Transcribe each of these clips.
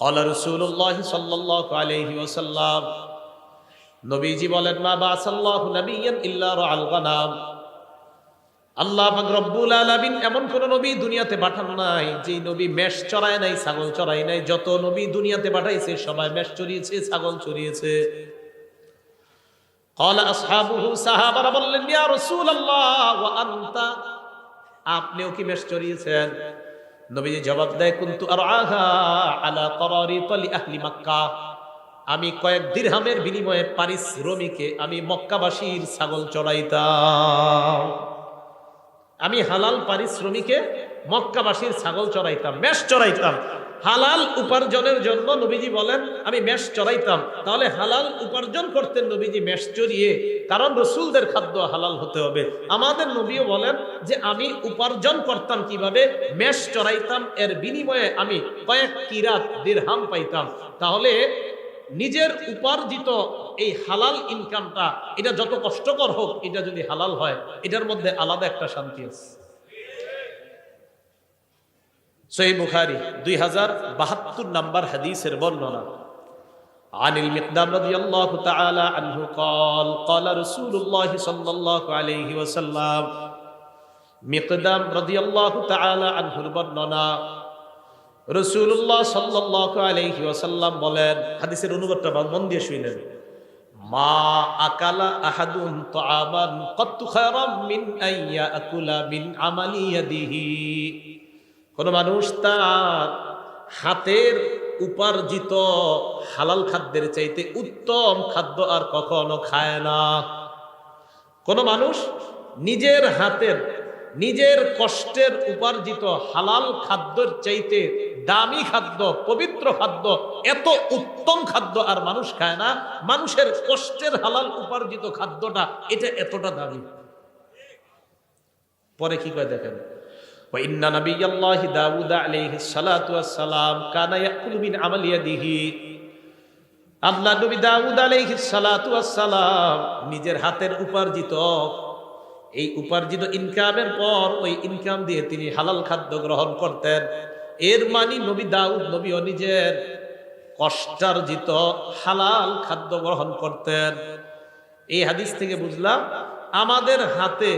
ক্বালা রাসূলুল্লাহ সাল্লাল্লাহু আলাইহি ওয়াসাল্লাম, নবীজি বলেন, মা বাসাল্লাহু নাবিয়্যান ইল্লা রাআল গানাম। আল্লাহ পাক রব্বুল আলামিন এমন কোন নবী দুনিয়াতে পাঠান নাই যে নবী মেষ চড়ায় নাই, ছাগল চড়ায় নাই। যত নবী দুনিয়াতে পাঠাইছে সবাই মেষ চড়িয়েছে, ছাগল চড়িয়েছে। ক্বালা আসহাবুহু, সাহাবারা বললেন, ইয়া রাসূলুল্লাহ ওয়া আনতা, আপনিও কি মেষ চড়িয়েছেন? নবীজি জবাব দেয়, কুনতু আরআহা আলা করারিত লি আহলি মক্কা, আমি কয়েক দিরহামের বিনিময়ে পারিশ্রমিকে আমি মক্কাবাসীর ছাগল চড়াইতাম। আমি হালাল পারিশ্রমিকে মক্কাবাসীর ছাগল চড়াইতাম, মেষ চড়াইতাম। হালাল উপার্জনের জন্য নবীজি বলেন আমি মেষ চড়াইতাম। তাহলে হালাল উপার্জন করতেন নবীজি মেষ চড়িয়ে, কারণ রসুলদের খাদ্য হালাল হতে হবে। আমাদের নবীও বলেন যে আমি উপার্জন করতাম কিভাবে, মেষ চড়াইতাম, এর বিনিময়ে আমি কয়েক কিরাত দিরহাম পাইতাম। তাহলে নিজের উপার্জিত এই হালাল ইনকামটা, এটা যত কষ্টকর হোক, এটা যদি হালাল হয়, এটার মধ্যে আলাদা একটা শান্তি আছে। সহিহ বুখারী 2072 নম্বর হাদিসের বর্ণনা। আনিল মিকদাম রাদিয়াল্লাহু তাআলা আনহু قال قال رسول الله صلى الله عليه وسلم, মিকদাম রাদিয়াল্লাহু তাআলা আনহুর বর্ণনা, রাসূলুল্লাহ সাল্লাল্লাহু আলাইহি ওয়াসাল্লাম বলেন, হাদিসের অনুবাদটা মন দিয়ে শুনেন, মা আকালা আহাদুন তাআমান ক্বাত্তু খায়রাম মিন আইয়া আকুলা মিন আমালি ইয়াদিহি, কোন মানুষ তার হাতের উপার্জিত হালাল খাদ্যের চাইতে উত্তম খাদ্য আর কখনো খায় না। কোন মানুষ নিজের হাতের, নিজের কষ্টের উপার্জিত হালাল খাদ্যের চাইতে দামি খাদ্য, পবিত্র খাদ্য, এত উত্তম খাদ্য আর মানুষ খায় না। মানুষের কষ্টের হালাল উপার্জিত খাদ্যটা এটা এতটা দামি। পরে কি কয় দেখেন, وإن نبي الله داود عليه الصلاة والسلام كان يأكل من عمل يده, আল্লাহ নবী দাউদ আলাইহিস সালাতু ওয়াস সালাম নিজের হাতের উপার্জিত, এই উপার্জিত ইনকামের পর ওই ইনকাম দিয়ে তিনি হালাল খাদ্য গ্রহণ করতেন। এর মানে নবী দাউদ নবীও নিজের কষ্টার্জিত হালাল খাদ্য গ্রহণ করতেন। এই হাদিস থেকে বুঝলাম আমাদের হাতে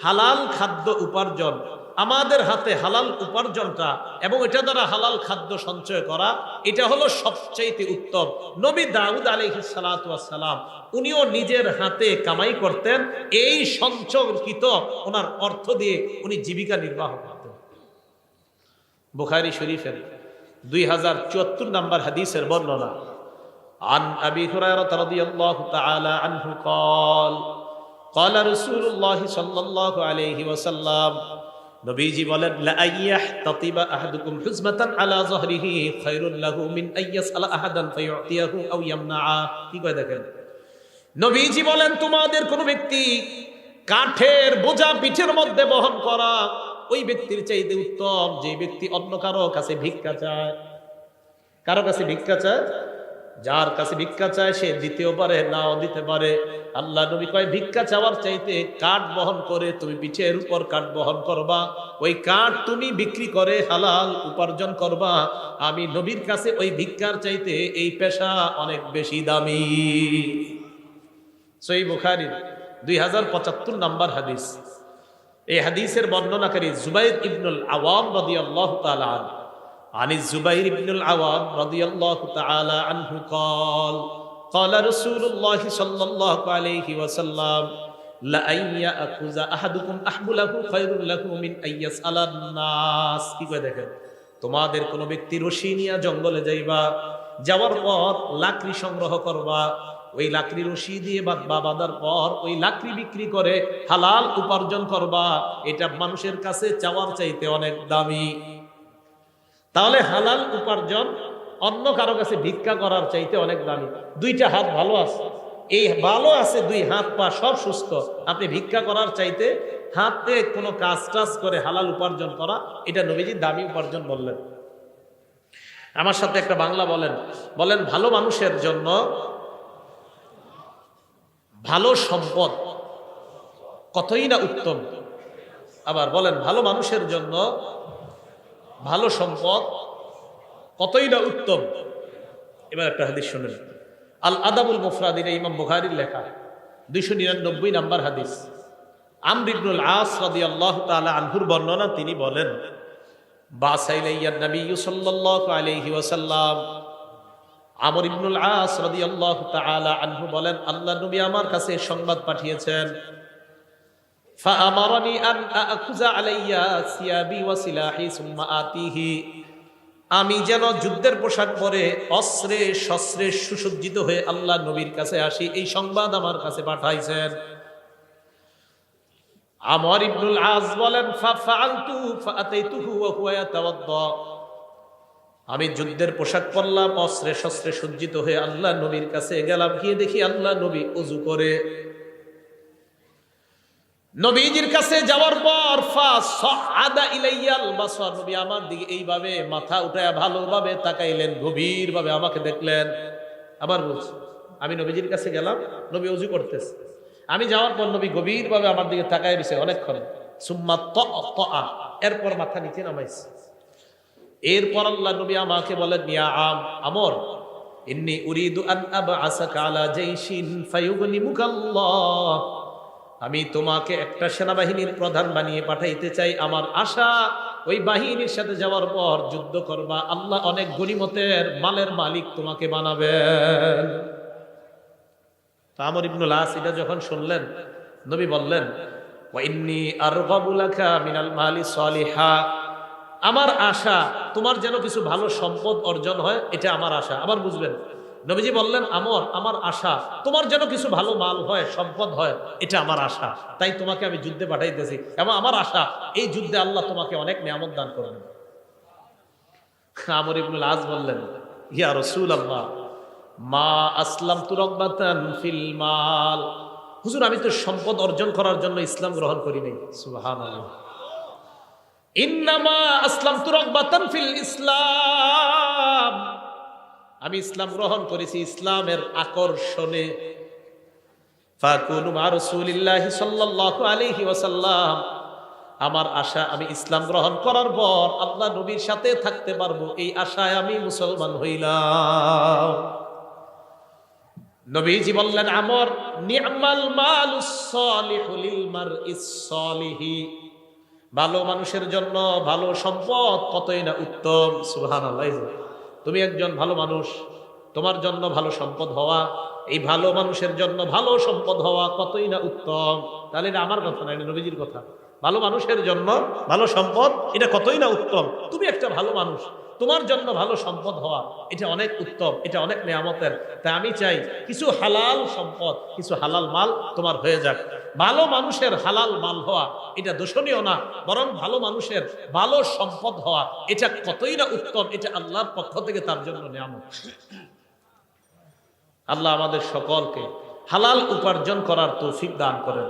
হালাল খাদ্য উপার্জন, আমাদের হাতে হালাল উপার্জনটা এবং এটা দ্বারা হালাল খাদ্য সঞ্চয় করা, এটা হলো সবচেয়ে উত্তম। নবী দাউদ আলাইহিস সালাতু ওয়াস সালাম উনিও নিজের হাতে কামাই করতেন, এই সঞ্চয়কৃত ওনার অর্থ দিয়ে উনি জীবিকা নির্বাহ করতেন। বুখারী শরীফের 2074 নম্বর হাদিসের বর্ণনা। আন আবি হুরায়রা রাদিয়াল্লাহু তাআলা আনহু قال قال رسول الله صلى الله عليه وسلم, নবীজি বলেন, লা আইয়াহতাতিবা আহাদুকুম হুজমাতান আলা যহরিহি খায়রুল লাহু মিন আইয়াসআলা আহাদান ফায়ুতিয়াহু আও ইয়ামনাআ। কি কয় দেখেন, নবীজি বলেন তোমাদের কোন ব্যক্তি কাঠের বোঝা পিঠের মধ্যে বহন করা ওই ব্যক্তির চাইতে উত্তম যে ব্যক্তি অন্য কারো কাছে ভিক্ষা চায়। কারো কাছে ভিক্ষা চায়, যার কাছে ভিক্ষা চায় সে দিতেও পারে, নাও দিতে পারে। আল্লাহ নবী কয়, ভিক্ষা চাওয়ার চাইতে কাঠ বহন করে তুমি পিঠের উপর কাঠ বহন করবা, ওই কাঠ তুমি বিক্রি করে হালাল উপার্জন করবা। আমি নবীর কাছে ওই ভিক্ষার চাইতে এই পেশা অনেক বেশি দামি। সহিহ বুখারী 2075 নম্বর হাদিস। এই হাদিসের বর্ণনাকারী জুবাইর ইবনুল আওয়াম রাদিয়াল্লাহু তাআলা আনহু। আনি জুবাইর ইবনুল আওয়াম রাদিয়াল্লাহু তাআলা আনহু قال قال رسول الله صلى الله عليه وسلم لا ان ياخذ احدكم احبله خير له من ان يسال الناس। কি কয় দেখেন, তোমাদের কোন ব্যক্তি রশি নিয়ে জঙ্গলে যাইবা, যাওয়ার পর লাকড়ি সংগ্রহ করবা, ওই লাকড়ি রশি দিয়ে বাঁধার পর ওই লাকড়ি বিক্রি করে হালাল উপার্জন করবা, এটা মানুষের কাছে চাওয়ার চাইতে অনেক দামি। তাহলে হালাল উপার্জন অন্য কারো কাছে ভিক্ষা করার চাইতে অনেক দামি। দুইটা হাত ভালো আছে, এই ভালো আছে, দুই হাত পা সব সুস্থ, আপনি ভিক্ষা করার চাইতে হাতে কোনো কাজ টাজ করে হালাল উপার্জন করা, এটা নবীজি দামি উপার্জন বললেন। আমার সাথে একটা বাংলা বলেন, বলেন ভালো মানুষের জন্য ভালো সম্পদ কতই না উত্তম। আবার বলেন, ভালো মানুষের জন্য ভালো সম্পদ কতই না উত্তম। এবার একটা হাদিস শুনেন, আল আদাবুল মুফরাদিন, ইমাম বুখারীর লেখা 299 নম্বর হাদিস। আমর ইবনুল আস রাদিয়াল্লাহু তাআলা আনহুর বর্ণনা, তিনি বলেন, বাসাইলাইয়ান নবী সাল্লাল্লাহু আলাইহি ওয়াসাল্লাম, আমর ইবনুল আস রাদিয়াল্লাহু তাআলা আনহু বলেন, আল্লাহর নবী আমার কাছে সংবাদ পাঠিয়েছেন, ফাআমারানি আন আকুযা আলাইয়া সিয়াবি ওয়া সিলাহি সুম্মা আতিহি, আমি যেন যুদ্ধের পোশাক পরে অস্ত্রে শস্ত্রে সুসজ্জিত হয়ে আল্লাহ নবীর কাছে আসি, এই সংবাদ আমার কাছে পাঠাইছেন। আমর ইবনুল আস বলেন, ফাআলতু ফাআতাইতুহু ওয়া হুয়া ইয়াতাওয়াদ্দা, আমি যুদ্ধের পোশাক পরলাম, অস্ত্রে শস্ত্রে সজ্জিত হয়ে আল্লাহ নবীর কাছে গেলাম, গিয়ে দেখি আল্লাহ নবী ওযু করে। নবীজির কাছে যাওয়ার পর ফাসআদা ইলাইয়াল বাসার, নবী আমার দিকে এইভাবে মাথা উঠায়া ভালোভাবে তাকাইলেন, গভীরভাবে আমাকে দেখলেন। আবার বলছি, আমি নবীজির কাছে গেলাম, নবী ওযু করতেছে, আমি যাওয়ার পর নবী গভীরভাবে আমার দিকে তাকায় রয়েছে অনেকক্ষণ। সুম্মা তাআ, এরপর মাথা নিচে নামাইছে। এরপর আল্লাহ নবী আমাকে বলেন, ইয়া আমর, ইন্নী উরিদু আন আবআসাকা আলা জাইশিন ফায়ুগনিমুকাল্লাহ, আমি তোমাকে একটা সেনাবাহিনীর প্রধান বানিয়ে পাঠাইতে চাই। আমার আশা ওই বাহিনীর সাথে যাওয়ার পর যুদ্ধ করবা, আল্লাহ অনেক গনিমতের মালের মালিক তোমাকে বানাবেন। আমর ইবনুল আস এটা যখন শুনলেন, নবী বললেন, ওয়া ইন্নী আরগাবু লাকা মিনাল মালি সালিহা, আমার আশা তোমার যেন কিছু ভালো সম্পদ অর্জন হয়, এটা আমার আশা। আবার বুঝবেন, নবীজি বললেন, আমর, আমার আশা তোমার যেন কিছু ভালো মাল হয়, সম্পদ হয়, এটা আমার আশা, তাই তোমাকে আমি যুদ্ধে পাঠাইতেছি, এবং আমার আশা এই যুদ্ধে আল্লাহ তোমাকে অনেক নিয়ামত দান করবেন। আমর ইবনুল আস বললেন, ইয়া রাসূলুল্লাহ, মা আসলামতু রাগবাতান ফিল মাল, হুজুর আমি তো সম্পদ অর্জন করার জন্য ইসলাম গ্রহণ করি নাই। সুবহানাল্লাহ। ইন্নামা আসলামতু রাগবাতান ফিল ইসলাম, আমি ইসলাম গ্রহণ করেছি ইসলামের আকর্ষণে। ফাকুনু মা রাসূলিল্লাহি সাল্লাল্লাহু আলাইহি ওয়াসাল্লাম, আমার আশা আমি ইসলাম গ্রহণ করার পর আল্লাহ নবীর সাথে থাকতে পারবো, এই আশায় আমি মুসলমান হইলাম। নবীজি বললেন, আমর, নি'মাল মালুস সালিহু লিল মারইস সালিহি, ভালো মানুষের জন্য ভালো সম্পদ কতই না উত্তম। সুবহানাল্লাহ। তুমি একজন ভালো মানুষ, তোমার জন্য ভালো সম্পদ হওয়া, এই ভালো মানুষের জন্য ভালো সম্পদ হওয়া কতই না উত্তম। তাহলে এটা আমার কথা না, এটা নবীজির কথা। ভালো মানুষের জন্য ভালো সম্পদ, এটা কতই না উত্তম। তুমি একটা ভালো মানুষ, তোমার জন্য ভালো সম্পদ হওয়া, এটা অনেক উত্তম, এটা অনেক নেয়ামতের। তাই আমি চাই কিছু হালাল সম্পদ, কিছু হালাল মাল তোমার হয়ে যাক। ভালো মানুষের হালাল মাল হওয়া এটা দোষণীয় না, বরং ভালো মানুষের ভালো সম্পদ হওয়া এটা কতই না উত্তম, এটা আল্লাহর পক্ষ থেকে তার জন্য নেয়ামত। আল্লাহ আমাদের সকলকে হালাল উপার্জন করার তৌফিক দান করেন।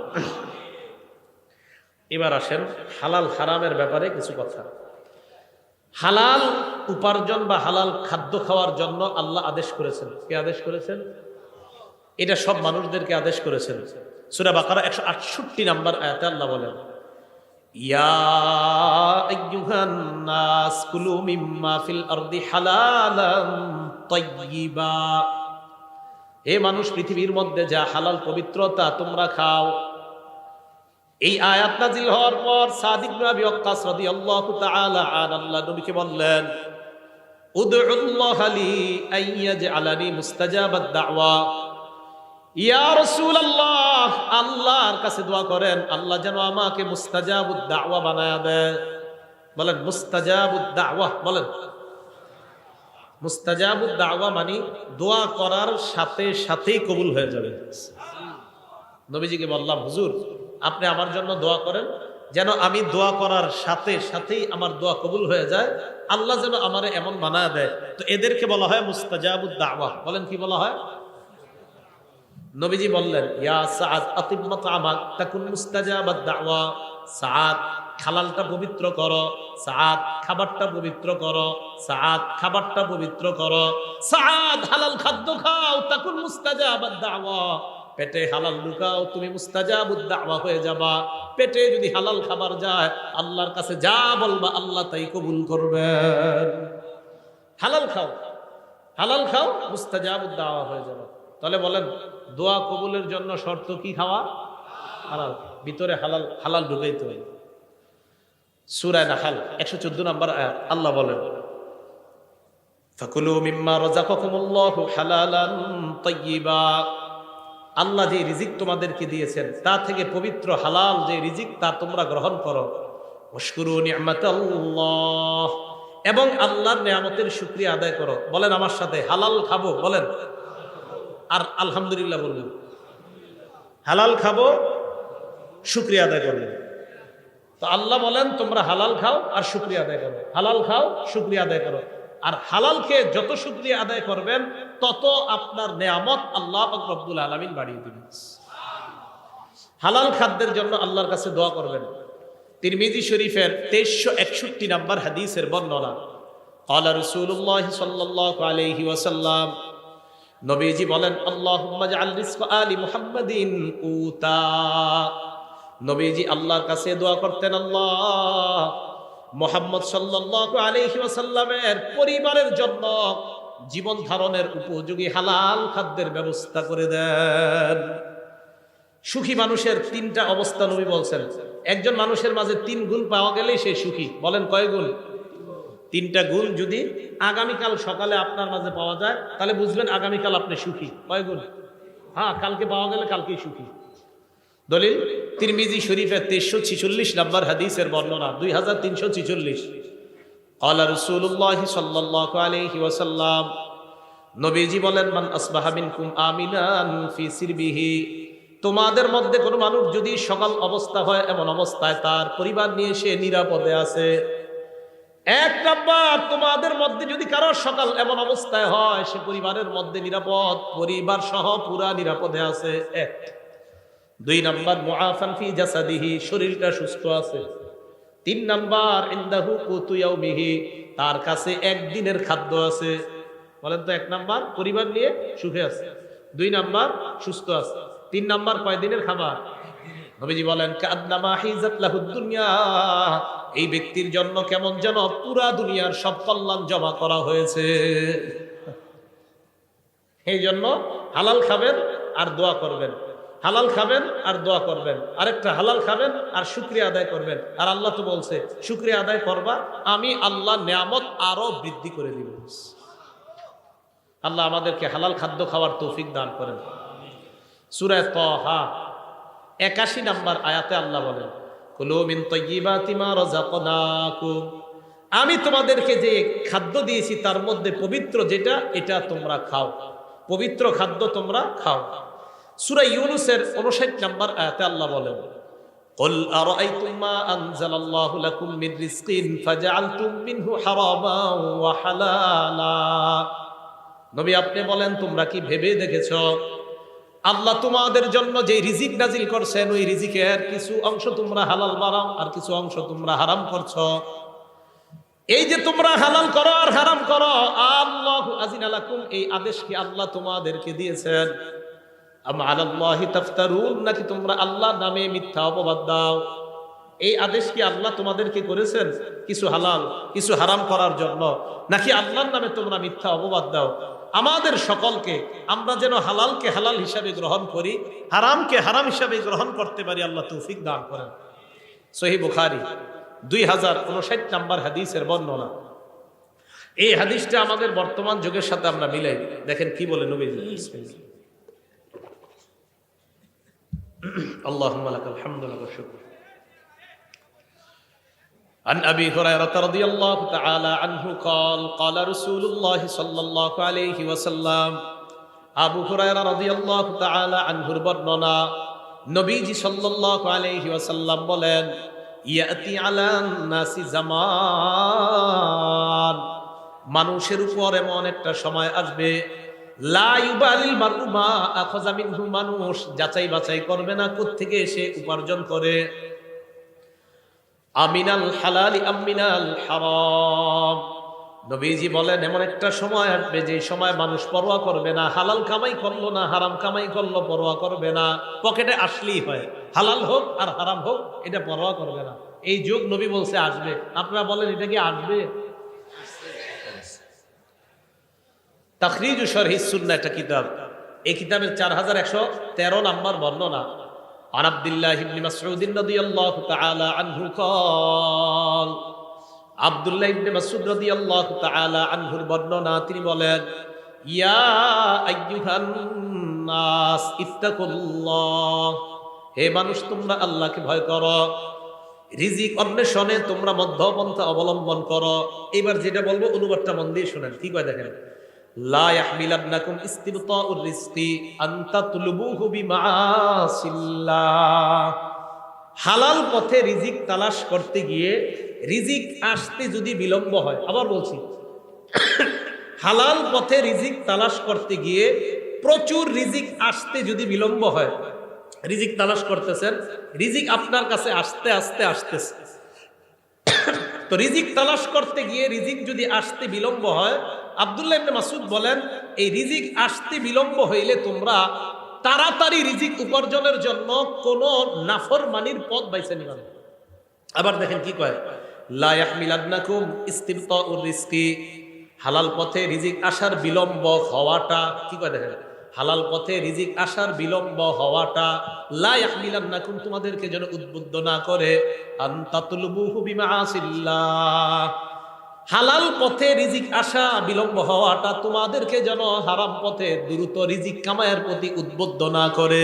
এবার আসেন হালাল হারামের ব্যাপারে কিছু কথা। হালাল উপার্জন বা হালাল খাদ্য খাওয়ার জন্য আল্লাহ আদেশ করেছেন। কে আদেশ করেছেন? এটা সব মানুষদেরকে আদেশ করেছেন। সূরা বাকারা 168 নম্বর আয়াতে আল্লাহ বলেন, ইয়া আইয়ুহান নাস কুলু মিম্মা ফিল আরদি হালালান তাইয়্যিবা, হে মানুষ, পৃথিবীর মধ্যে যা হালাল পবিত্রতা তোমরা খাও। এই আয়াত নাযিল হওয়ার পর সাদ ইবনে আবি ওয়াক্কাস রাদিয়াল্লাহু তাআলা আনহু আল্লাহ নবীকে বললেন, উদউল্লাহ লি আইয়াজআলানি মুস্তাজাবাদ দাওয়া, ইয়া রাসূলুল্লাহ, আল্লাহর কাছে দোয়া করেন আল্লাহ যেন আমাকে মুস্তাজাবুদ দাওয়া বানায়া দেয়। বলেন মুস্তাজাবুদ দাওয়া, বলেন। মুস্তাজাবুদ দাওয়া মানে দোয়া করার সাথে সাথেই কবুল হয়ে যাবে। নবীজিকে বললাম, হুজুর আপনি আমার জন্য দোয়া করেন যেন আমি দোয়া করার সাথে সাথেই আমার দোয়া কবুল হয়ে যায়, আল্লাহ যেন আমারে এমন বানায় দেয়। তো এদেরকে বলা হয় মুস্তাজাবুদ দাওয়া। বলেন কি বলা হয়? নবীজি বললেন, ইয়া সাআদ আতিব মাতআমাক তাকুন মুস্তাজাবাদ দাওয়া, সাআদ হালালটা পবিত্র করো, সাআদ খাবারটা পবিত্র করো, সাআদ খাবারটা পবিত্র করো, সাআদ হালাল খাদ্য খাও, তাকুন মুস্তাজাবাদ দাওয়া, পেটে হালাল লুকাও, তুমি মুস্তাজাবুদ দাওয়া হয়ে যাবা। পেটে যদি হালাল খাবার যায়, আল্লাহর কাছে যা বলবা আল্লাহ তাই কবুল করবেন। হালাল খাও, হালাল খাও, মুস্তাজাবুদ দাওয়া হয়ে যাবে। তাহলে বলেন দোয়া কবুলের জন্য শর্ত কি? খাওয়া হালাল, ভিতরে হালাল, হালাল ঢুকাইতে হয়। সূরা নাহল 114 নম্বর আয়াত আল্লাহ বলেন, ফাকুলু মিম্মা রাযাকাকুমুল্লাহু হালালান তাইয়্যিবা। আল্লাহ যে রিজিক তোমাদেরকে দিয়েছেন তা থেকে পবিত্র হালাল যে রিজিক তা তোমরা গ্রহণ করো। ওয়াশকুরু নি'মাতাল্লাহ, এবং আল্লাহর নিয়ামতের শুকরিয়া আদায় করো। বলেন আমার সাথে, হালাল খাবো, বলেন আর আলহামদুলিল্লাহ বলবেন। হালাল খাবো, শুকরিয়া আদায় করবেন। তো আল্লাহ বলেন তোমরা হালাল খাও আর শুকরিয়া আদায় করো, হালাল খাও, শুকরিয়া আদায় করো। আর হালাল খেয়ে যত শুকরিয়া আদায় করবেন তত আপনার নেয়ামত আল্লাহ পাক রব্বুল আলামিন বাড়িয়ে দিবেন। হালাল খাদ্যের জন্য আল্লাহর কাছে দোয়া করবেন। তিরমিজি শরীফের 2361 নম্বর হাদিসের বর্ণনা, ক্বালা রাসূলুল্লাহ সাল্লাল্লাহু আলাইহি ওয়াসাল্লাম, নবীজি বলেন, আল্লাহুম্মা জাআল রিজকা আলি মুহাম্মাদিন কুতা। নবীজি আল্লাহর কাছে দোয়া করতেন, আল্লাহ মুহাম্মদ সাল্লাল্লাহু আলাইহি ওয়াসাল্লামের পরিবারের জন্য জীবন ধারণের উপযোগী হালাল খাদ্যের ব্যবস্থা করে দেন। সুখী মানুষের তিনটা অবস্থা নবী বলছেন। একজন মানুষের মাঝে 3 গুণ পাওয়া গেলেই সে সুখী। বলেন কয় গুণ? 3টা গুণ যদি আগামীকাল সকালে আপনার মাঝে পাওয়া যায় তাহলে বুঝবেন আগামীকাল আপনি সুখী। কয় গুণ? হ্যাঁ, কালকে পাওয়া গেলে কালকেই সুখী। দলিল তিরমিজি শরীফের 2346 নম্বর হাদিসের বর্ণনা, 2346। ক্বালা রাসূলুল্লাহ সাল্লাল্লাহু আলাইহি ওয়াসাল্লাম, নবীজি বলেন, মান আসবাহা মিনকুম আমিনান ফি সিরবিহি। তোমাদের মধ্যে কোনো মানুষ যদি সকাল অবস্থা হয় এমন অবস্থায় তার পরিবার নিয়ে সে নিরাপদে আছে। 1 নাম্বার, তোমাদের মধ্যে যদি কারো সকাল এমন অবস্থায় হয় সে পরিবারের মধ্যে নিরাপদ, পরিবার সহ পুরা নিরাপদে আছে। 1। 2 নাম্বার, মুআফান ফি জাসাদিহি, শরীরটা সুস্থ আছে। 3 নাম্বার, ইনদাহু কুতু ইয়াউমিহি, তার কাছে একদিনের খাদ্য আছে। বলেন তো, 1 নাম্বার পরিবার নিয়ে সুখে আছে, 2 নাম্বার সুস্থ আছে, 3 নাম্বার কয়দিনের খাবার? নবীজি বলেন, কাআন্নামা হিজাত লাহুদ দুনিয়া, এই ব্যক্তির জন্য কেমন যেন পুরা দুনিয়ার সব কল্যাণ জমা করা হয়েছে। এই জন্য হালাল খাবেন আর দোয়া করবেন, হালাল খাবেন আর দোয়া করবেন। আরেকটা, হালাল খাবেন আর শুকরিয়া আদায় করবেন। আর আল্লাহ তো বলছে শুকরিয়া আদায় করবা, আমি আল্লাহ নিয়ামত আরো বৃদ্ধি করে দিব। আল্লাহ আমাদেরকে হালাল খাদ্য খাওয়ার তৌফিক দান করেন। সূরা তাহা 81 নম্বর আয়াতে আল্লাহ বলেন, কুলু মিন তাইয়্যিবাতি মা রাযাকনাকুম, আমি তোমাদেরকে যে খাদ্য দিয়েছি তার মধ্যে পবিত্র যেটা, এটা তোমরা খাও, পবিত্র খাদ্য তোমরা খাও। সূরা ইউনূসের 59 নম্বর আয়াতে আল্লাহ বলেন, কুল আরাআইতুম মা আনজালাল্লাহু লাকুম মিন রিজকিন ফাজআলতুম মিনহু হারামান ওয়া হালালা। নবী আপনি বলেন, তোমরা কি ভেবে দেখেছো আল্লাহ তোমাদের জন্য যে রিজিক নাজিল করছেন ওই রিজিকের কিছু অংশ তোমরা হালাল বানাও আর কিছু অংশ তোমরা হারাম করছো। এই যে তোমরা হালাল করো আর হারাম করো, আল্লাহু আযিনা লাকুম, এই আদেশ কি আল্লাহ তোমাদেরকে দিয়েছেন? আম আলাল্লাহি তাফতারুন, নাকি তোমরা আল্লাহর নামে মিথ্যা অপবাদ দাও? এই আদেশ কি আল্লাহ তোমাদেরকে করেছেন কিছু হালাল কিছু হারাম করার জন্য, নাকি আল্লাহর নামে তোমরা মিথ্যা অপবাদ দাও? আমাদের সকলকে আমরা যেন হালালকে হালাল হিসাবে গ্রহণ করি, হারামকে হারাম হিসাবে গ্রহণ করতে পারি, আল্লাহ তৌফিক দান করেন। সহিহ বুখারী 2059 নম্বর হাদিসের বর্ণনা। এই হাদিসটা আমাদের বর্তমান যুগের সাথে আমরা মিলাই দেখেন কি বলে নবীজি। আল্লাহুম্মা লাকাল হামদু ওয়া শুকর। عن أبي هريرة رضي الله تعالى عنه قال قال رسول الله صلى الله عليه وسلم, আবু হুরায়রা রাদিয়াল্লাহু তাআলা আনহুর বর্ণনা, নবীজি সাল্লাল্লাহু আলাইহি ওয়াসাল্লাম বলেন, ইয়াতি আলান নাসি জামান, মানুষের উপর এমন একটা সময় আসবে, লা ইউবালিল মারউ মা আখাযা মিনহু, মানুষ যাচাই বাছাই করবে না কোত্থেকে সে উপার্জন করে, আমিনাল হালালি আমিনাল হারাম। নবীজি বলেন এমন একটা সময় আসবে যে সময় মানুষ পরোয়া করবে না, হালাল কামাই করলো না হারাম কামাই করলো পরোয়া করবে না, পকেটে আসলেই হয়, হালাল হোক আর হারাম হোক এটা পরোয়া করবে না। এই যুগ নবী বলছে আসবে। আপনারা বলেন এটা কি আসবে? তাখরিজু শরহি সুন্নাহ একটা কিতাব। এই কিতাবের 4113 নম্বর বর্ণনা। আন আব্দুল্লাহ ইবনে মাসউদ রাদিয়াল্লাহু তাআলা আনহু قال আব্দুল্লাহ ইবনে মাসউদ রাদিয়াল্লাহু তাআলা আনহুর বর্ণনা, তিনি বলেন, ইয়া আইয়ুহান নাস ইত্তাকুল্লাহ, হে মানুষ তোমরা আল্লাহকে ভয় করো, রিজিক অন্বেষণে তোমরা মধ্যপন্থা অবলম্বন করো। এবার যেটা বলবো অনুবাদটা মন দিয়ে শুনেন, কি কয় দেখেন। লা ইয়াহমিলান্নাকুম ইস্তিবতাউর রিজকি আন তাতলুবুহু বিমাআসিল্লাহ। হালাল পথে রিজিক তালাশ করতে গিয়ে রিজিক আসতে যদি বিলম্ব হয়, আবার বলছি, হালাল পথে রিজিক তালাশ করতে গিয়ে প্রচুর রিজিক আসতে যদি বিলম্ব হয়, রিজিক তালাশ করতেছেন, রিজিক আপনার কাছে আস্তে আস্তে আসতেছে, তো রিজিক তালাশ করতে গিয়ে রিজিক যদি আসতে বিলম্ব হয়, আব্দুল্লাহ ইবনে মাসউদ বলেন, এই রিজিক আসতে বিলম্ব হইলে তোমরা তাড়াতাড়ি রিজিক উপার্জনের জন্য কোন নাফরমানির পথ বাইছে নিবা না। আবার দেখেন কি কয়, লা ইয়াহমিলান্নাকুম ইস্তিবতাউর রিজকি, হালাল পথে রিজিক আসার বিলম্ব হওয়াটা, কি কয় দেখেন, হালাল পথে রিজিক আসার বিলম্ব হওয়াটা লা ইয়াহমিলান্নাকুম, তোমাদেরকে যেন উদ্বুদ্ধ না করে, আন তাতলুবুহু বিমাআসিল্লাহ, হালাল পথে রিজিক আসা বিলম্ব হওয়াটা তোমাদেরকে যেন হারাম পথে দ্রুত রিজিক কামায়ের প্রতি উদ্বুদ্ধ না করে।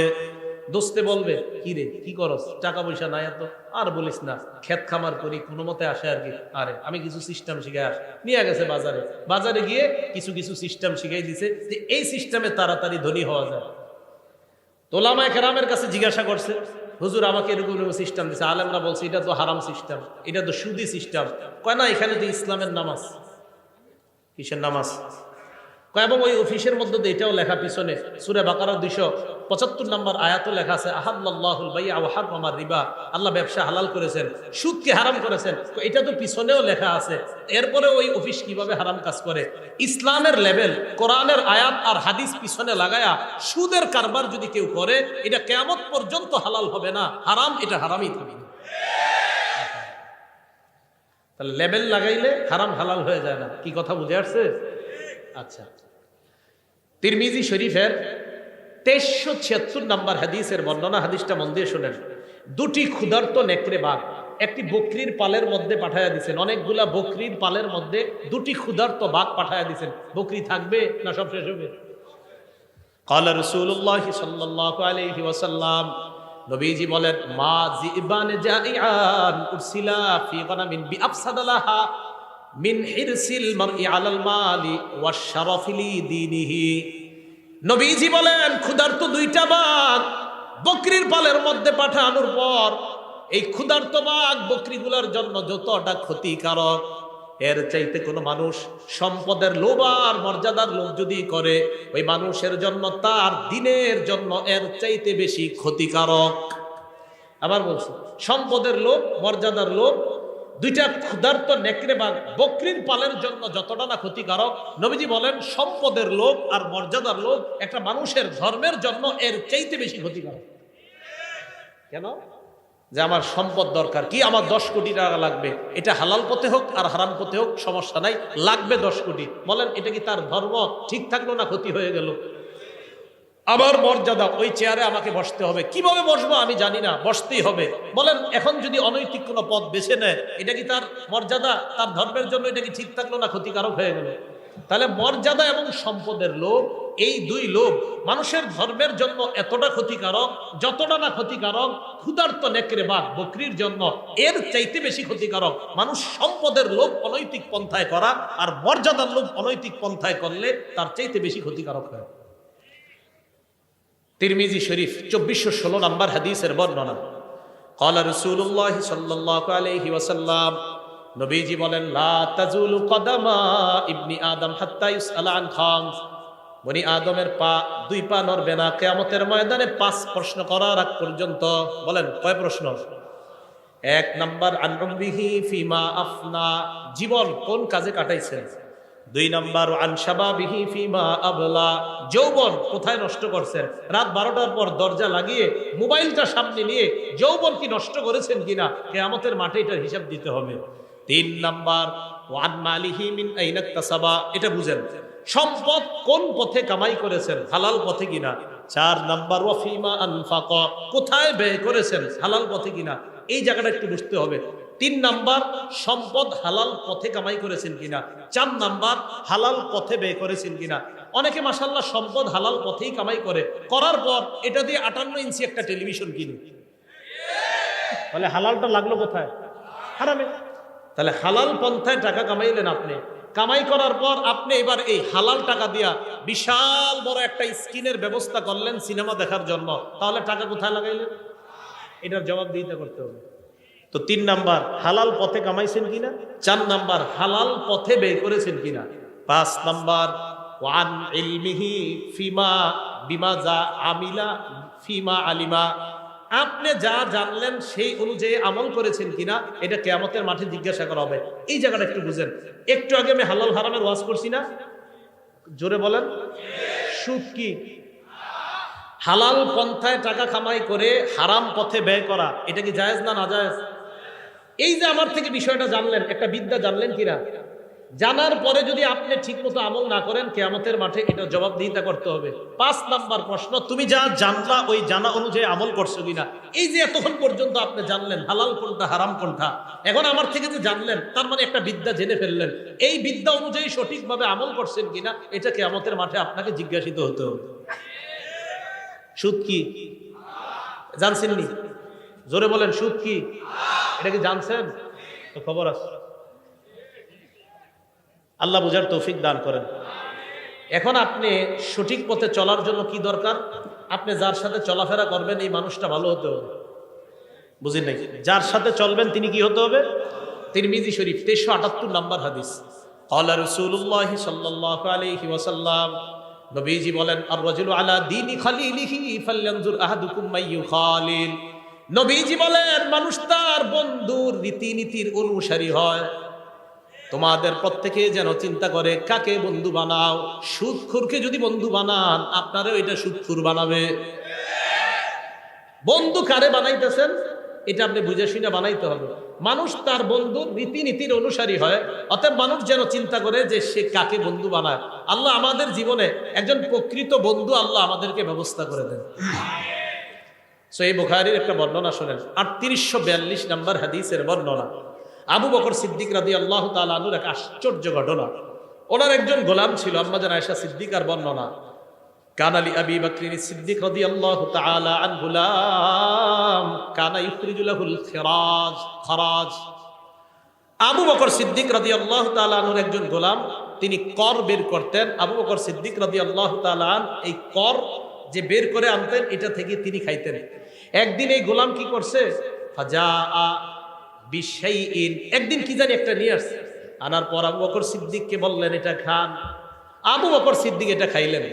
দোস্তে বলবে, কি রে কি করস, টাকা পয়সা নাই এত, আর বলিস না, ক্ষেত খামার করি কোনো মতে আসে আর কি। আরে আমি কিছু সিস্টেম শিখে আস, নিয়ে গেছে বাজারে, বাজারে গিয়ে কিছু কিছু সিস্টেম শিখাই দিছে যে এই সিস্টেমে তাড়াতাড়ি ধনী হওয়া যায়। ওলামায়ে কেরামের কাছে জিজ্ঞাসা করছে, হুজুর আমাকে এরকম সিস্টেম দিছে, আলেমরা বলছে এটা তো হারাম সিস্টেম, এটা তো সুদি সিস্টেম। কয় না, এখানে তো ইসলামের নামাজ। কিসের নামাজ? কয় এবং ওই অফিসের মধ্যে তো এটাও লেখা, পিছনে সূরা বাকারা 275 নম্বর আয়াতও লেখা আছে, আহাল্লাল্লাহুল বাই'a ওয়া হাররামার রিবা, আল্লাহ ব্যবসা হালাল করেছেন, সুদকে হারাম করেছেন। এটা তো পিছনেও লেখা আছে, এরপরে ওই অফিস কিভাবে হারাম কাজ করে? ইসলামের লেভেল, কোরআনের আয়াত আর হাদিস পিছনে লাগায়া সুদের কারবার যদি কেউ করে, এটা কিয়ামত পর্যন্ত হালাল হবে না, হারাম, এটা হারামই থাকবে। তাহলে লেভেল লাগাইলে হারাম হালাল হয়ে যায় না। কি কথা বুঝে আসছে? আচ্ছা, তিরমিজি শরীফের 2376 নম্বর হাদিসের বর্ণনা, হাদিসটা মন দিয়ে শুনেন। দুটি ক্ষুধার্ত নেকড়ে বাঘ একটি বকরির পালের মধ্যে পাঠায়া দিয়েছেন, অনেকগুলা বকরির পালের মধ্যে দুটি ক্ষুধার্ত বাঘ পাঠায়া দিয়েছেন। বকরি থাকবে না সব শেষ হবে? ক্বালা রাসূলুল্লাহ সাল্লাল্লাহু আলাইহি ওয়াসাল্লাম, নবীজি বলেন, মা জিবান জাইআন উরসিলা ফি গানামিন বিআফসাদালাহা মিন হিরসিল মারই আলাল মালি ওয়াশ-শারাফি লিদীনিহি। নবীজি বলেন, ক্ষুধার্ত দুইটা বাঘ বকরির পালের মধ্যে পাঠানোর পর এই ক্ষুধার্ত বাঘ বকরিগুলোর জন্য যতটা ক্ষতিকারক, এর চাইতে কোনো মানুষ সম্পদের লোভ আর মর্যাদার লোভ যদি করে, ওই মানুষের জন্য তার দিনের জন্য এর চাইতে বেশি ক্ষতিকারক। আবার বলছি, সম্পদের লোভ, মর্যাদার লোভ, দুইটা ক্ষুধার্ত নেকড়ে বাঘ বকরির পালের জন্য যতটা না ক্ষতিকারক, নবীজি বলেন সম্পদের লোভ আর মর্যাদার লোভ একটা মানুষের ধর্মের জন্য এর চাইতে বেশি ক্ষতিকারক। কেন? যে আমার সম্পদ দরকার, কি আমার 10 কোটি টাকা লাগবে, এটা হালাল পথে হোক আর হারাম পথে হোক সমস্যা নাই, লাগবে 10 কোটি। বলেন এটা কি তার ধর্ম ঠিক থাকলো না ক্ষতি হয়ে গেল? আবার মর্যাদা, ওই চেয়ারে আমাকে বসতে হবে, কিভাবে বসবো আমি জানি না, বসতেই হবে। বলেন এখন যদি অনৈতিক কোনো পথ বেছে নেয়, এটা কি তার মর্যাদা, তার ধর্মের জন্য এটা কি ঠিক থাকলো না ক্ষতিকারক হয়ে গেল? তাহলে মর্যাদা এবং সম্পদের লোভ, এই দুই লোভ মানুষের ধর্মের জন্য এতটা ক্ষতিকারক, যতটা না ক্ষতিকারক ক্ষুধার্ত নেকড়ে বাঘ বকরির জন্য এর চাইতে বেশি ক্ষতিকারক মানুষ সম্পদের লোভ অনৈতিক পন্থায় করা, আর মর্যাদার লোভ অনৈতিক পন্থায় করলে তার চাইতে বেশি ক্ষতিকারক হয়। তিরমিজি শরীফ 2416 নম্বর হাদিসের বর্ণনা। ক্বালা রাসূলুল্লাহ সাল্লাল্লাহু আলাইহি ওয়াসাল্লাম, নবীজি বলেন, লা তাজুলু কদামা ইবনি আদম হাত্তা ইউসআলা আন খামস, বনি আদমের দুই পা নড়বে না কিয়ামতের ময়দানে 5 প্রশ্ন করার আগ পর্যন্ত। বলেন কয় প্রশ্ন? 1 নাম্বার আন উমরিহি ফিমা আফনা, জীবন কোন কাজে কাটাইছেন। 2 নাম্বার আন শাবাবিহি ফিমা আবলা, যৌবন কোথায় নষ্ট করছেন। রাত 12টার পর দরজা লাগিয়ে মোবাইলটা সামনে নিয়ে যৌবন কি নষ্ট করেছেন কিনা, কিয়ামতের মাঠে এটার হিসাব দিতে হবে। 3 নাম্বার ওয়ান মালিহি মিন আইনা ইকতাসাবা, এটা বুঝেন, সম্পদ কোন পথে কামাই করেছেন, হালাল পথে কিনা। 4 নাম্বার ওয়াফিমা আনফাকা, কোথায় ব্যয় করেছেন, হালাল পথে কিনা, এই জায়গাটা একটু বুঝতে হবে। 3 নাম্বার সম্পদ হালাল পথে কামাই করেছেন কিনা। 4 নাম্বার হালাল পথে ব্যয় করেছেন কিনা। অনেকে মাশাআল্লাহ সম্পদ হালাল পথেই কামাই করে, করার পর এটা দিয়ে 58 ইঞ্চি একটা টেলিভিশন কিনে, তাহলে হালালটা লাগলো কোথায়? হারামে। তাহলে হালাল পন্থায় টাকা কামাইলেন আপনি, কামাই করার পর আপনি এবার এই হালাল টাকা দিয়া বিশাল বড় একটা স্ক্রিনের ব্যবস্থা করলেন সিনেমা দেখার জন্য, তাহলে টাকা কোথায় লাগাইলেন? এটার জবাব দিতে করতে হবে। তো 3 নাম্বার হালাল পথে কামাইছেন কিনা, 4 নাম্বার হালাল পথে ব্যয় করেছেন কিনা, 5 নাম্বার ওয়ান ইলমিহি ফিমা বিমা যা আমিলা ফিমা আলিমা, আপনি যা জানলেন সেই অনুযায়ী আমল করেছেন কিনা, এটা কিয়ামতের মাঠে জিজ্ঞাসা করা হবে। এই জায়গাটা একটু বুঝেন। একটু আগে আমি হালাল হারামের ওয়াজ করছি না, জোরে বলেন। সুদ কি? হালাল পন্থায় টাকা কামাই করে হারাম পথে ব্যয় করা, এটা কি জায়েজ না নাজায়েজ? এই যে আমার থেকে বিষয়টা জানলেন, একটা বিদ্যা জানলেন কিনা, জানার পরে যদি আপনি ঠিকমতো আমল না করেন কিয়ামতের মাঠে এটা জবাবদিহিতা করতে হবে। 5 নাম্বার প্রশ্ন, তুমি যা জানলা ওই জানা অনুযায়ী আমল করছো কিনা। এই যে এতক্ষণ পর্যন্ত আপনি জানলেন হালাল কোনটা হারাম কোনটা, এখন আমার থেকে যে জানলেন তার মানে একটা বিদ্যা জেনে ফেললেন, এই বিদ্যা অনুযায়ী সঠিকভাবে আমল করছেন কিনা এটা কিয়ামতের মাঠে আপনাকে জিজ্ঞাসিত হতে হবে। সুদ কি জানছেন নি? জোরে বলেন, সুদ কি? এটা কি জানছেন? তো খবর আছে। আল্লাহ বুঝার তৌফিক দান করেন। এখন আপনি সঠিক পথে চলার জন্য কি দরকার? আপনি যার সাথে চলাফেরা করবেন এই মানুষটা ভালো হতে হবে। বুঝেন নাকি? যার সাথে চলবেন তিনি কি হতে হবে? তিরমিজি শরীফ 1378 নাম্বার হাদিস, ক্বালা রাসূলুল্লাহ সাল্লাল্লাহু আলাইহি ওয়াসাল্লাম, নবীজি বলেন, আর রাজুলু আলা দীনি খালিলিহি ফালয়ানজুর আহাদুকুম মাইয়ু খালিল। নবীজি বলেন, মানুষ তার বন্ধুর রীতিনীতির অনুসারী হয়। তোমাদের প্রত্যেকে যেন চিন্তা করে কাকে বন্ধু বানাও। সুদখোরকে যদি বন্ধু বানান আপনারও এটা সুদখোর বানাবে। বন্ধু কারে বানাইতেছেন এটা আপনি বুঝে শুনে বানাইতে হবে। মানুষ তার বন্ধুর রীতিনীতির অনুসারী হয়, অতএব মানুষ যেন চিন্তা করে যে সে কাকে বন্ধু বানায়। আল্লাহ আমাদের জীবনে একজন প্রকৃত বন্ধু আল্লাহ আমাদেরকে ব্যবস্থা করে দেন। সহিহ বুখারীর একটা বর্ণনা শুনেন, 3842 নাম্বার হাদিসের বর্ণনা। আবু বকর সিদ্দিক রাদিয়াল্লাহু তাআলা আনহুর এক আশ্চর্য ঘটনা। ওনার একজন গোলাম ছিল, আম্মাজান আয়েশা সিদ্দিকার বর্ণনা, কানা লি আবি বকর সিদ্দিক রাদিয়াল্লাহু তাআলা আনহু গুলাম কানা ইখরিজু লাহুল খরাজ। আবু বকর সিদ্দিক রাদিয়াল্লাহু তাআলা আনহুর একজন গোলাম, তিনি কর বের করতেন। আবু বকর সিদ্দিক রাদিয়াল্লাহু তাআলা আন এই কর যে বের করে আনতেন এটা থেকে তিনি খাইতেন। একদিন এই গোলাম কি করছে, ফাজাআ বিশাইইন, একদিন কি জানি একটা নিয়ে আসছে, আনার পর আবু বকর সিদ্দিককে বললেন এটা খান। আবু বকর সিদ্দিক এটা খাইলেন।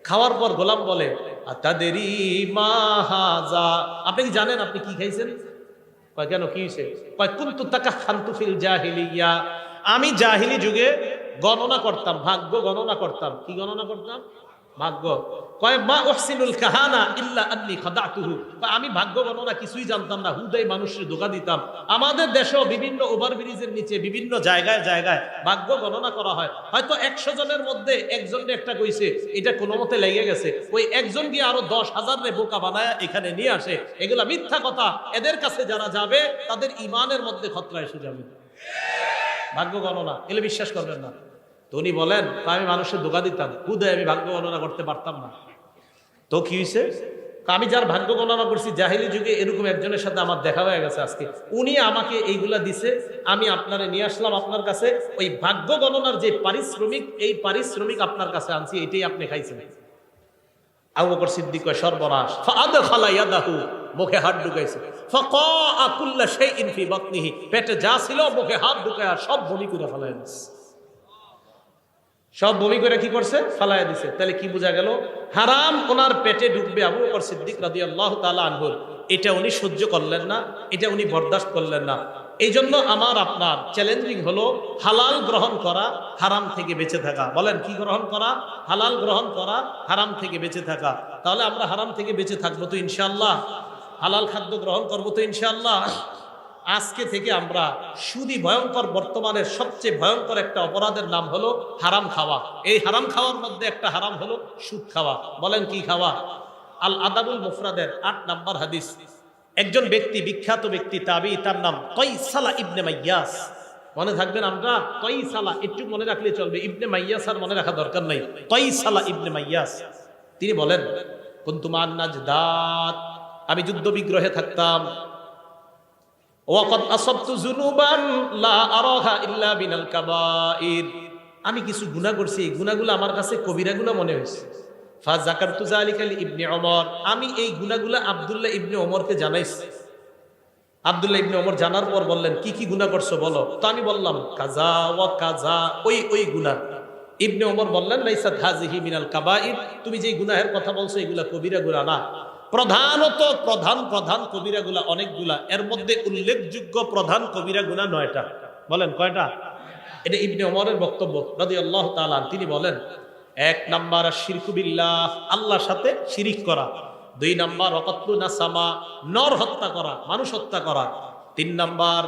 খাওয়ার পর গোলাম বলে, আতাদেরি মা হাযা, আপনি কি জানেন আপনি কি খাইছেন? কয় কেন, কি হইছে? কয় কুনতু তাকাখানতু ফিল জাহিলিয়া, আমি জাহিলি যুগে গণনা করতাম, ভাগ্য গণনা করতাম। কি গণনা করতাম? ভাগ্য। কয় মা উহসিনুল কাহানা ইল্লা আন্নী খাদাতুহু, আমি ভাগ্য গণনা কিছুই জানতাম না, হুদাই মানুষের ধোঁকা দিতাম। আমাদের দেশেও বিভিন্ন ওভারব্রিজের নিচে বিভিন্ন জায়গায় জায়গায় ভাগ্য গণনা করা হয়। হয়তো 100 জনের মধ্যে একজনকে একটা কইছে, এটা কোনো মতে লেগে গেছে, ওই একজন গিয়ে আরো 10,000 রে বোকা বানায় এখানে নিয়ে আসে। এগুলা মিথ্যা কথা। এদের কাছে যারা যাবে তাদের ইমানের মধ্যে খতরা এসে যাবে। ভাগ্য গণনা এগুলো বিশ্বাস করবেন না। তো উনি বলেন, আমি মানুষের ধোঁকা দিতাম, হুদায় আমি ভাগ্য গণনা করতে পারতাম না। তো কি হয়েছে? আমি যার ভাগ্য গণনা করছি জাহিলি যুগে এরকম একজনের সাথে আমার দেখা হয়ে গেছে আজকে, উনি আমাকে এইগুলা দিছে, আমি আপনারে নিয়ে আসলাম আপনার কাছে, ওই ভাগ্য গণনার যে পারিশ্রমিক এই পারিশ্রমিক আপনার কাছে আনছি, এটাই আপনি খাইছেন। আবু বকর সিদ্দিক কয় সর্বনাশ। ফাআদখালা ইয়াদাহু, মুখে হাত ঢুকাইছে। ফাকাআ কুল্লা শাইইন ফি বাতনিহি, পেটে যা ছিল মুখে হাত ঢুকায়া সব বমি করে ফেলায় দিছে। সব বমি করে কি করছে? ফালায়া দিছে। তাহলে কি বোঝা গেল? হারাম ওনার পেটে ঢুকবে আবু বকর সিদ্দিক রাদিয়াল্লাহু তাআলা আনহু, এটা উনি সহ্য করলেন না, এটা উনি বরদাস্ত করলেন না। এই জন্য আমার আপনার চ্যালেঞ্জিং হলো হালাল গ্রহণ করা, হারাম থেকে বেঁচে থাকা। বলেন কি গ্রহণ করা? হালাল গ্রহণ করা, হারাম থেকে বেঁচে থাকা। তাহলে আমরা হারাম থেকে বেঁচে থাকবো তো ইনশাআল্লাহ, হালাল খাদ্য গ্রহণ করবো তো ইনশাআল্লাহ। আজকে থেকে আমরা সুদী ভয়ঙ্কর, বর্তমানের সবচেয়ে ভয়ঙ্কর একটা অপরাধের নাম হলো হারাম খাওয়া। এই হারাম খাওয়ার মধ্যে একটা হারাম হলো সুদ খাওয়া। বলেন কি খাওয়া? আল আদাবুল মুফরাদের ৮ নম্বর হাদিস, একজন ব্যক্তি, বিখ্যাত ব্যক্তি তাবি, তার নাম কয়সালা ইবনে মাইয়াস। মনে থাকবেন, আমরা কয়সালা একটু মনে রাখলে চলবে, ইবনে মাইয়াস আর মনে রাখা দরকার নাই। কয়সালা ইবনে মাইয়াস তিনি বলেন, কুনতু মান নাজদাত, আমি যুদ্ধ বিগ্রহে থাকতাম। ওয়াকাদ আসাবতু যুনুবান লা আরাহা ইল্লা বিনাল কাবাইর, আমি কিছু গুনাহ করছি, এই গুনাহগুলো আমার কাছে কবিরা গুনাহ মনে হয়েছে। ফাযাকারতু যালিকা লিইবনে ওমর, আমি এই গুনাহগুলো আব্দুল্লাহ ইবনে ওমরকে জানাইছি। আব্দুল্লাহ ইবনে ওমর জানার পর বললেন, কি কি গুনাহ করছো বলো। তো আমি বললাম কাজা ওয়া কাজা, ওই গুনাহ। ইবনে ওমর বললেন, লাইসাত হাযিহি মিনাল কাবাইর, তুমি যে গুনাহের কথা বলছো এগুলা কবিরা গুনাহ না। প্রধানত প্রধান কবিরা গুনাহ অনেকগুলা, এর মধ্যে উল্লেখযোগ্য প্রধান কবিরা গুনাহ 9টা। বলেন কয়টা? এটা ইবনে ওমরের বক্তব্য রাদিয়াল্লাহু তাআলা। তিনি বলেন, 1 নাম্বার শিরকু বিল্লাহ, আল্লাহর সাথে শিরিক করা। 2 নাম্বার ওয়াকাতলু নাসামা, নর হত্যা করা, মানুষ হত্যা করা। 3 নাম্বার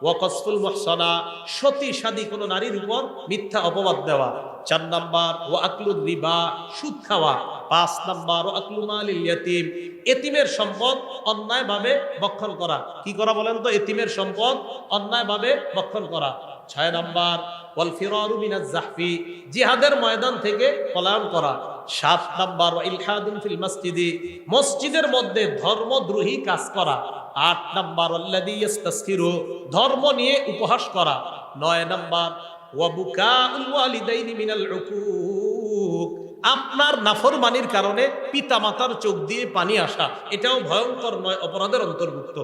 ওয়াকসফুল মুহসানা, সতী সাদী কোনো নারীর উপর মিথ্যা অপবাদ দেওয়া। 4 নাম্বার ওয়াকলুর রিবা, সুদ খাওয়া। 5 নাম্বার ওয়াকলু মালিল ইয়াতীম, এতিমের সম্পদ অন্যায়ভাবে ভক্ষণ করা। কি করা বলেন তো? এতিমের সম্পদ অন্যায়ভাবে ভক্ষণ করা। 6 নাম্বার ওয়াল ফিরারু মিনাজ জাহফি, জিহাদের ময়দান থেকে পলায়ন করা। 7 নাম্বার ওয়া ইলহাদুন ফিল মসজিদি, মসজিদের মধ্যে ধর্মদ্রোহী কাজ করা। 8 নাম্বার আল্লাযী ইস্তাসখিরু, ধর্ম নিয়ে উপহাস করা। 9 নাম্বার ওয়া বুকাউল ওয়ালিদাইনি মিনাল উকুক, আপনার নাফরমানির কারণে পিতামাতার চোখ দিয়ে পানি আসা, এটাও ভয়ঙ্কর 9 অপরাধের অন্তর্ভুক্ত।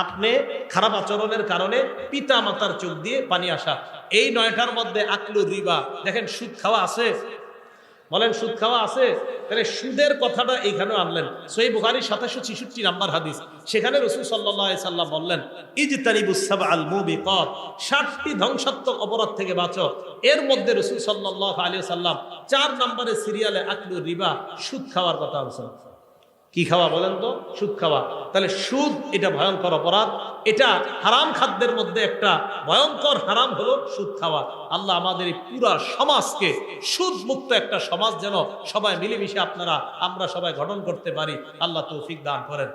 আপনি খারাপ আচরণের কারণে পিতা মাতার চোখ দিয়ে পানি আসা। এই 9টার মধ্যে আকলু রিবা, দেখেন সুদ খাওয়া আছে। বলেন সুদ খাওয়া আছে? তাহলে সুদের কথাটা এইখানে আনলেন। সহিহ বুখারী 766 নাম্বার হাদিস, সেখানে রাসূল সাল্লাল্লাহু আলাইহি সাল্লাম বললেন, ইজতানিবুস সাবআল মুবিকাত, 60টি ধ্বংসাত্মক অপরাধ থেকে বাঁচো। এর মধ্যে রাসূল সাল্লাল্লাহু আলাইহি সাল্লাম 4 নম্বরে সিরিয়ালে আকলু রিবা, সুদ খাওয়ার কথা বলেছেন। কি খাওয়া বলেন তো? সুদ খাওয়া। তাহলে সুদ এটা ভয়ঙ্কর অপরাধ, এটা হারাম খাদ্যের মধ্যে একটা ভয়ঙ্কর হারাম হলো সুদ খাওয়া। আল্লাহ আমাদের এই পুরা সমাজকে সুদ মুক্ত একটা সমাজ যেন সবাই মিলেমিশে আমরা সবাই গঠন করতে পারি, আল্লাহ তৌফিক দান করেন।